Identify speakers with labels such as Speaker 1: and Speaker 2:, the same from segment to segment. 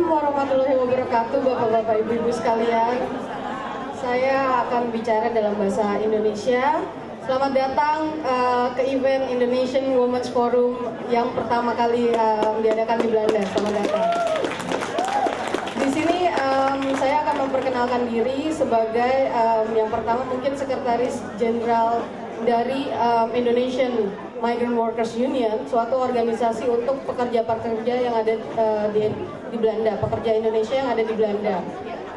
Speaker 1: Assalamualaikum warahmatullahi wabarakatuh, Bapak-bapak, Ibu-ibu sekalian. Saya akan bicara dalam bahasa Indonesia. Selamat datang ke event Indonesian Women's Forum yang pertama kali diadakan di Belanda. Selamat datang. Di sini saya akan memperkenalkan diri sebagai yang pertama mungkin Sekretaris Jenderal dari Indonesian Migrant Workers Union, suatu organisasi untuk pekerja-pekerja yang ada di Belanda, pekerja Indonesia yang ada di Belanda.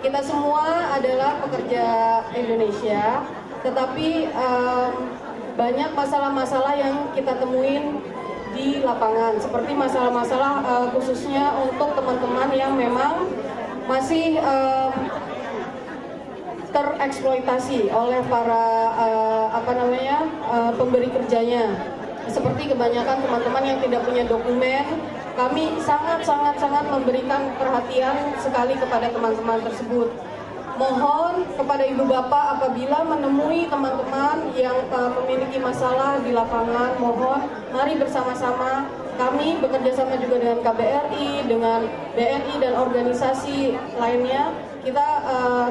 Speaker 1: Kita semua adalah pekerja Indonesia, tetapi banyak masalah-masalah yang kita temuin di lapangan, seperti masalah-masalah khususnya untuk teman-teman yang memang masih tereksploitasi oleh para pemberi kerjanya. Seperti kebanyakan teman-teman yang tidak punya dokumen, kami sangat memberikan perhatian sekali kepada teman-teman tersebut. Mohon kepada ibu bapak apabila menemui teman-teman yang memiliki masalah di lapangan, mohon mari bersama-sama kami bekerja sama juga dengan KBRI, dengan BNI dan organisasi lainnya. Kita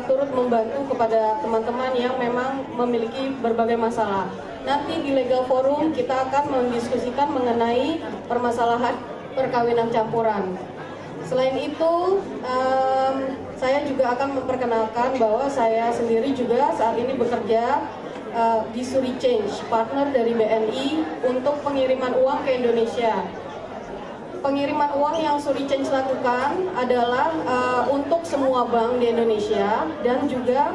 Speaker 1: turut membantu kepada teman-teman yang memang memiliki berbagai masalah. Nanti di Legal Forum kita akan mendiskusikan mengenai permasalahan perkawinan campuran. Selain itu, saya juga akan memperkenalkan bahwa saya sendiri juga saat ini bekerja di Suri Change, partner dari BNI untuk pengiriman uang ke Indonesia. Pengiriman uang yang Suri Change lakukan adalah untuk semua bank di Indonesia dan juga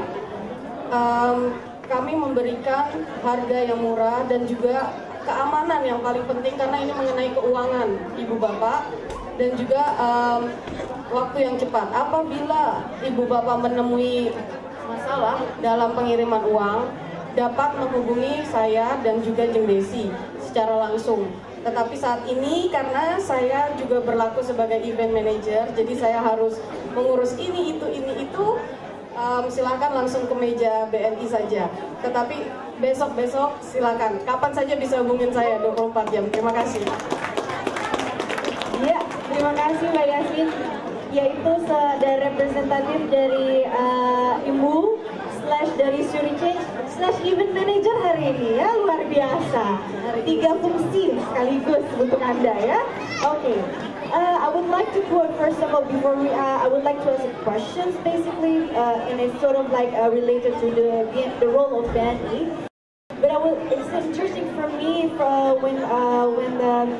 Speaker 1: kami memberikan harga yang murah dan juga keamanan yang paling penting karena ini mengenai keuangan ibu bapak dan juga waktu yang cepat. Apabila ibu bapak menemui masalah dalam pengiriman uang, dapat menghubungi saya dan juga Jeng Desi secara langsung. Tetapi saat ini karena saya juga berlaku sebagai event manager, jadi saya harus mengurus ini itu. Silakan langsung ke meja BNI saja. Tetapi besok silakan. Kapan saja bisa hubungin saya 24 jam. Terima kasih.
Speaker 2: Ya, terima kasih Mbak Yasin. Yaitu dari representatif dari Ibu dari Suri Change event manager hari ini ya, luar biasa. 3 fungsi sekaligus untuk Anda ya. Oke. I would like to quote first of all before I would like to ask questions basically, and it's sort of like related to the role of BNI. But it's interesting for me when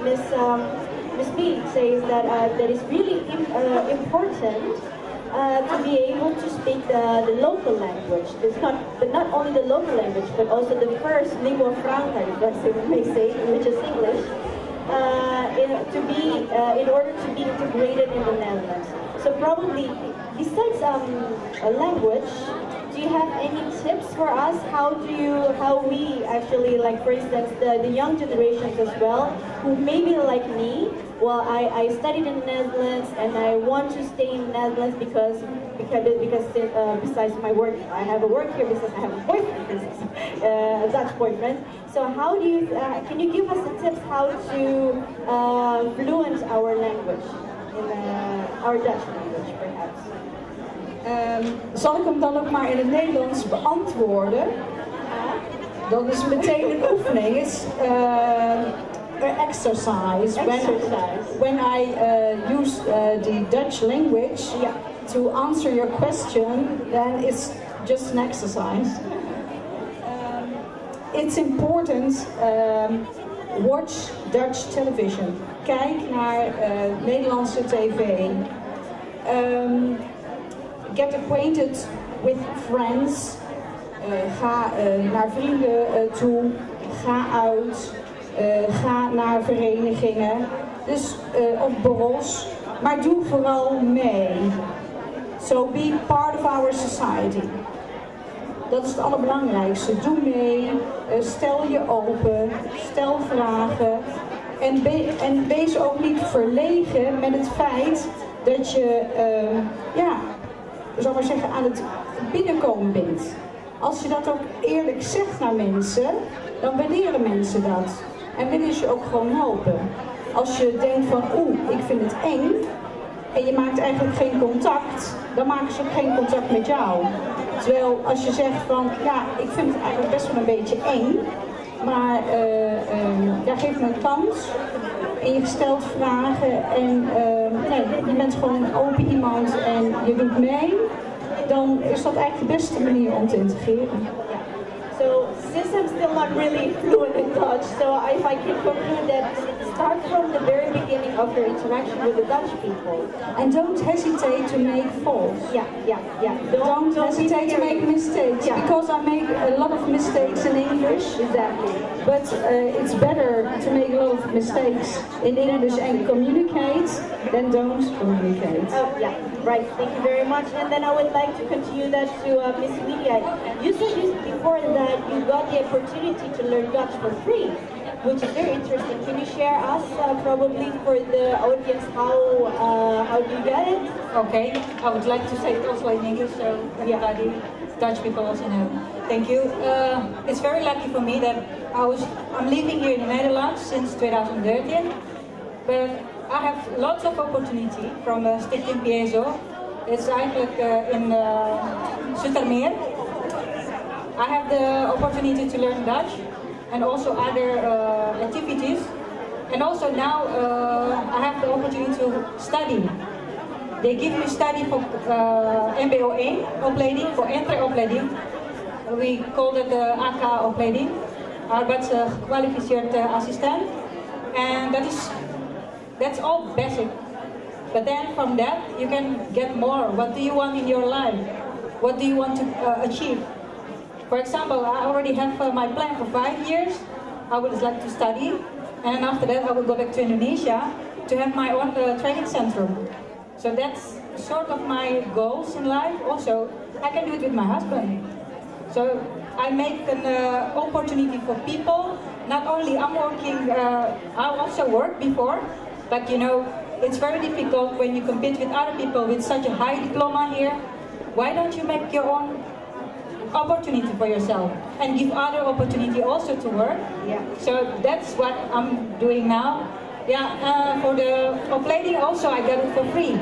Speaker 2: Miss B says that that is really important to be able to speak the local language. It's not only the local language, but also the first lingua franca, if I may say, which is English. In order to be integrated in the Netherlands. So probably, besides a language, do you have any tips for us? How we actually, like for instance, the young generations as well, who maybe like me, well, I studied in the Netherlands and I want to stay in the Netherlands because besides my work, I have a work here because I have a boyfriend, a Dutch boyfriend. So how do you, can you give us the tips how to fluent our language, our Dutch language perhaps?
Speaker 3: Zal ik hem dan ook maar in het Nederlands beantwoorden? Dat is meteen een oefening. It's exercise. When I use the Dutch language to answer your question, then it's just an exercise. It's important, watch Dutch television. Kijk naar Nederlandse tv. Get acquainted with friends. Ga naar vrienden toe. Ga uit. Ga naar verenigingen. Dus op borrels. Maar doe vooral mee. So be part of our society. Dat is het allerbelangrijkste. Doe mee. Stel je open. Stel vragen. En wees ook niet verlegen met het feit dat je, zal maar zeggen, aan het binnenkomen bent. Als je dat ook eerlijk zegt naar mensen, dan waarderen mensen dat. En willen ze je ook gewoon helpen. Als je denkt van, ik vind het eng, en je maakt eigenlijk geen contact, dan maken ze ook geen contact met jou. Terwijl als je zegt van, ja, ik vind het eigenlijk best wel een beetje eng, maar geef me een kans en je stelt vragen en je bent gewoon een open iemand en je doet mee, dan is dat eigenlijk de beste manier om te integreren.
Speaker 2: So, since I'm still not really fluent in Dutch, so if I can conclude that, start from the very beginning of your interaction with the Dutch people.
Speaker 3: And don't hesitate to make faults.
Speaker 2: Yeah.
Speaker 3: Don't hesitate to make mistakes, because I make a lot of mistakes in English.
Speaker 2: Exactly.
Speaker 3: But it's better to make a lot of mistakes in English and communicate than don't communicate.
Speaker 2: Oh, yeah, right. Thank you very much. And then I would like to continue that to Miss Media. You said before that you got the opportunity to learn Dutch for free, which is very interesting. Can you share us probably for the audience how do you get it?
Speaker 4: Okay, I would like to say it also in English so everybody, Dutch people also know. Thank you. It's very lucky for me that I'm living here in the Netherlands since 2013, but I have lots of opportunity from Stichting PSO. It's eigenlijk in Zoetermeer. I have the opportunity to learn Dutch and also other activities, and also now I have the opportunity to study. They give you study for MBO 1 opleiding, voor entreopleiding. We call it the AK opleiding, arbeidsgekwalificeerd assistent, and that's all basic. But then from that you can get more. What do you want in your life? What do you want to achieve? For example, I already have my plan for 5 years. I would like to study, and after that I will go back to Indonesia to have my own training center. So that's sort of my goals in life. Also, I can do it with my husband. So I make an opportunity for people. Not only I'm working, I also worked before, but you know, it's very difficult when you compete with other people with such a high diploma here. Why don't you make your own opportunity for yourself and give other opportunity also to work?
Speaker 2: Yeah.
Speaker 4: So that's what I'm doing now. Yeah, for the opleiding also I got it for free.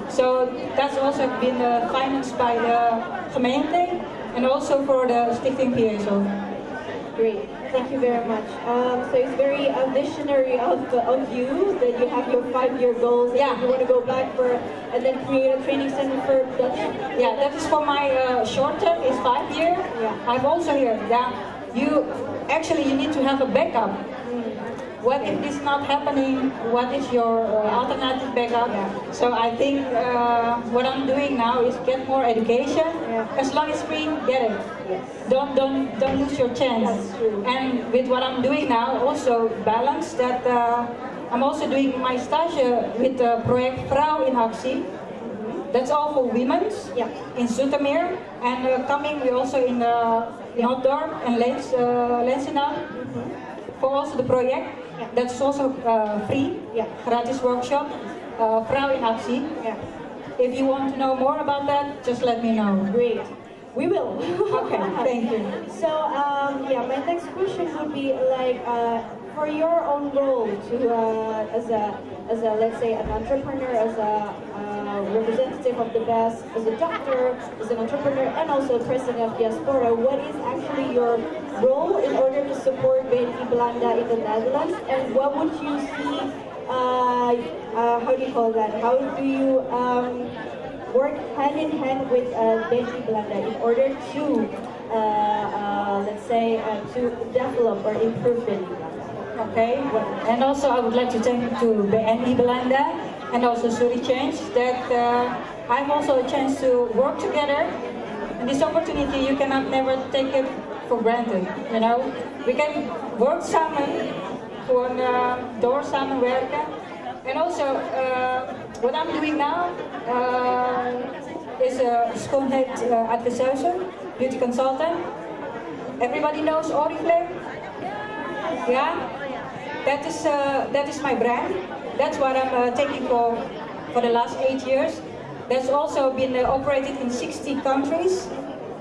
Speaker 4: So that's also been financed by the gemeente and also for the Stichting PSO.
Speaker 2: Great, thank you very much. So it's very visionary of you that you have your 5-year goals and you want to go back for and then create a training center for Dutch.
Speaker 4: Yeah, that is for my short term, is 5 years.
Speaker 2: Yeah.
Speaker 4: I've also heard that you need to have a backup. What if this is not happening? What is your alternative backup?
Speaker 2: Yeah.
Speaker 4: So I think what I'm doing now is get more education.
Speaker 2: Yeah.
Speaker 4: As long as free, get it.
Speaker 2: Yes.
Speaker 4: Don't lose your chance.
Speaker 2: That's true.
Speaker 4: And with what I'm doing now, also balance that. I'm also doing my stage with the project Vrouw in Actie. That's all for women in Zoetermeer, and coming we also in Noorddorp and Lensenau for also the project. That's also free, gratis workshop, Vrouw in Actie. If you want to know more about that, just let me know.
Speaker 2: Great. We will.
Speaker 4: Okay, thank you.
Speaker 2: So, my next question would be like, for your own role to, as a let's say an entrepreneur, as a representative of the best, as a doctor, as an entrepreneur, and also president of diaspora, what is actually your role in order to support BNI Belanda in the Netherlands, and what would you see? How do you call that? How do you work hand in hand with BNI Belanda in order to, let's say, to develop or improve BNI Belanda?
Speaker 4: Okay, and also I would like to thank to BNI Belanda and also Suri Change that I have also a chance to work together. And this opportunity you cannot never take it for granted. You know, we can work samen, gewoon door samenwerken. And also what I'm doing now is schoonheid adviseur, beauty consultant. Everybody knows Oriflame? Yeah. That is my brand. That's what I'm taking for the last 8 years. That's also been operated in 60 countries,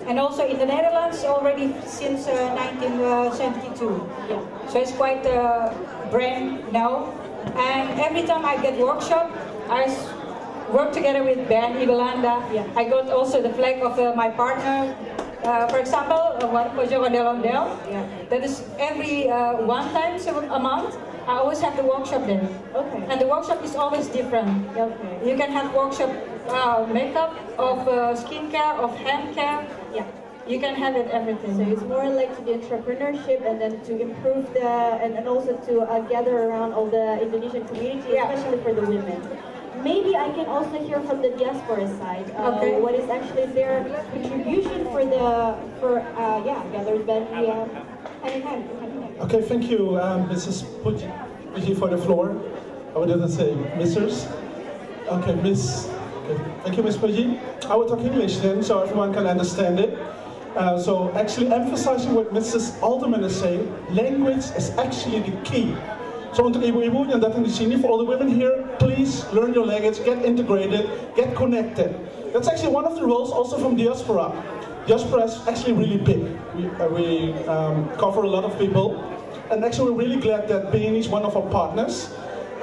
Speaker 4: and also in the Netherlands already since 1972. Yeah. So it's quite a brand now. And every time I get workshop, I work together with Ben Igelanda. I got also the flag of my partner. For example, Pojok Ondel-Ondel. That is every one time a month. I always have the workshop there.
Speaker 2: Okay.
Speaker 4: And the workshop is always different.
Speaker 2: Okay.
Speaker 4: You can have workshop makeup, of skincare, of hand care.
Speaker 2: Yeah.
Speaker 4: You can have it everything.
Speaker 2: So it's more like to the entrepreneurship and then to improve and also to gather around all the Indonesian community, especially for the women. Maybe I can also hear from the diaspora side.
Speaker 4: Okay.
Speaker 2: What is actually their contribution gathered then hand in hand.
Speaker 5: Okay, thank you, Mrs. Puji, for the floor. I didn't say Mrs. Okay, Miss. Okay. Thank you, Miss Puji. I will talk English then, so everyone can understand it. So actually emphasizing what Mrs. Alderman is saying, language is actually the key. So untuk ibu-ibu yang datang di sini, for all the women here, please learn your language, get integrated, get connected. That's actually one of the roles also from diaspora. Diaspora is actually really big. We cover a lot of people, and actually we're really glad that BNI is one of our partners.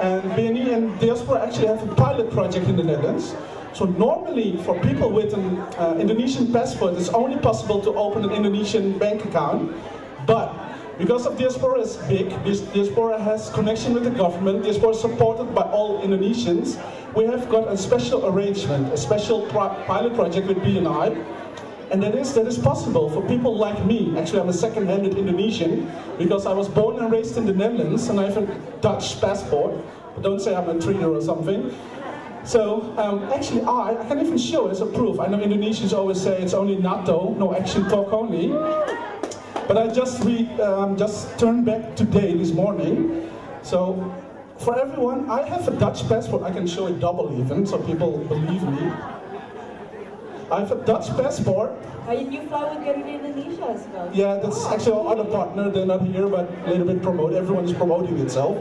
Speaker 5: And BNI and diaspora actually have a pilot project in the Netherlands. So normally for people with an Indonesian passport, it's only possible to open an Indonesian bank account, but because of diaspora is big, diaspora has connection with the government, diaspora is supported by all Indonesians, we have got a special arrangement, a special pilot project with BNI, and that is possible for people like me. Actually, I'm a second-handed Indonesian, because I was born and raised in the Netherlands, and I have a Dutch passport, but don't say I'm a traitor or something. So, actually I can even show it as a proof. I know Indonesians always say it's only NATO, no action, talk only. But I just turned back today, this morning. So, for everyone, I have a Dutch passport. I can show it double even, so people believe me. I have a Dutch passport.
Speaker 2: You fly with Garuda Indonesia as well.
Speaker 5: Yeah, that's actually our other partner. They're not here, but a little bit promote. Everyone is promoting itself.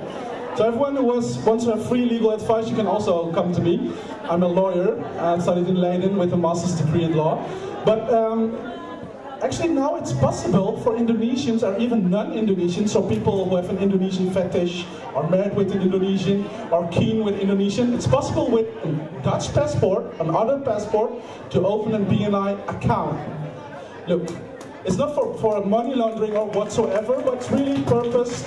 Speaker 5: So everyone who wants to have free legal advice, you can also come to me. I'm a lawyer. I studied in Leiden with a master's degree in law. But actually now it's possible for Indonesians or even non-Indonesians, so people who have an Indonesian fetish, or married with an Indonesian, or keen with Indonesian, it's possible with a Dutch passport, another passport, to open a BNI account. Look, it's not for money laundering or whatsoever, but it's really purpose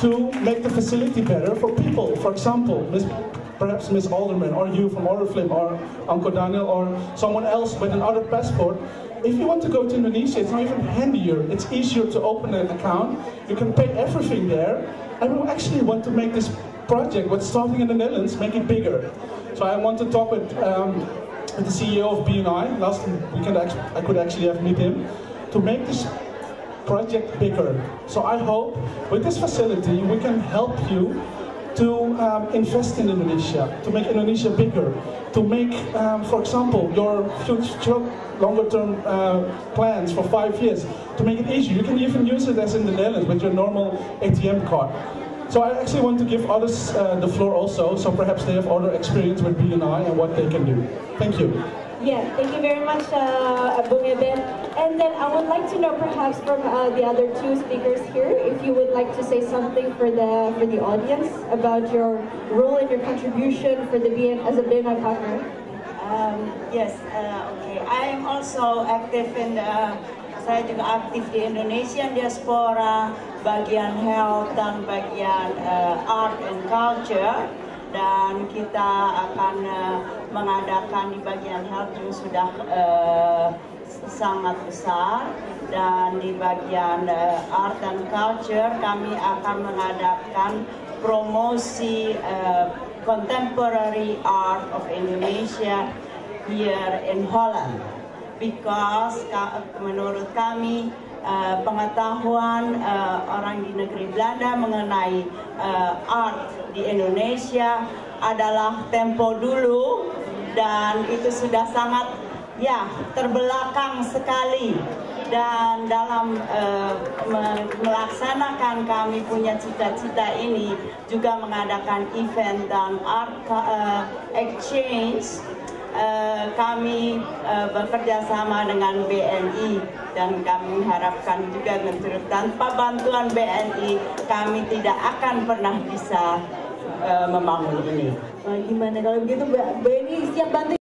Speaker 5: to make the facility better for people. For example, perhaps Miss Alderman, or you from Oriflame, or Uncle Daniel, or someone else with another passport. If you want to go to Indonesia, it's not even handier. It's easier to open an account. You can pay everything there. And we actually want to make this project, what's starting in the Netherlands, make it bigger. So I want to talk with the CEO of BNI. Last weekend I could actually have met him to make this project bigger. So I hope with this facility we can help you to invest in Indonesia, to make Indonesia bigger, to make, for example, your future longer-term plans for 5 years, to make it easier. You can even use it as in the Netherlands with your normal ATM card. So I actually want to give others the floor also, so perhaps they have other experience with BNI and what they can do. Thank you.
Speaker 2: Yeah, thank you very much, Bung Eben. And then I would like to know perhaps from the other two speakers here, if you would like to say something for the audience about your role and your contribution for the as a BNI partner.
Speaker 6: Yes, okay. I am also active in saya juga aktif di Indonesian diaspora, bagian health dan bagian art and culture. Dan kita akan mengadakan di bagian health yang sudah sangat besar, dan di bagian art and culture kami akan mengadakan promosi contemporary art of Indonesia here in Holland, because menurut kami pengetahuan orang di negeri Belanda mengenai art di Indonesia adalah tempo dulu, dan itu sudah sangat terbelakang sekali. Dan dalam melaksanakan kami punya cita-cita ini juga mengadakan event dan art exchange, kami bekerja sama dengan BNI, dan kami mengharapkan juga tanpa bantuan BNI kami tidak akan pernah bisa membangun ini.
Speaker 2: Gimana kalau begitu Mbak Eni siap bantu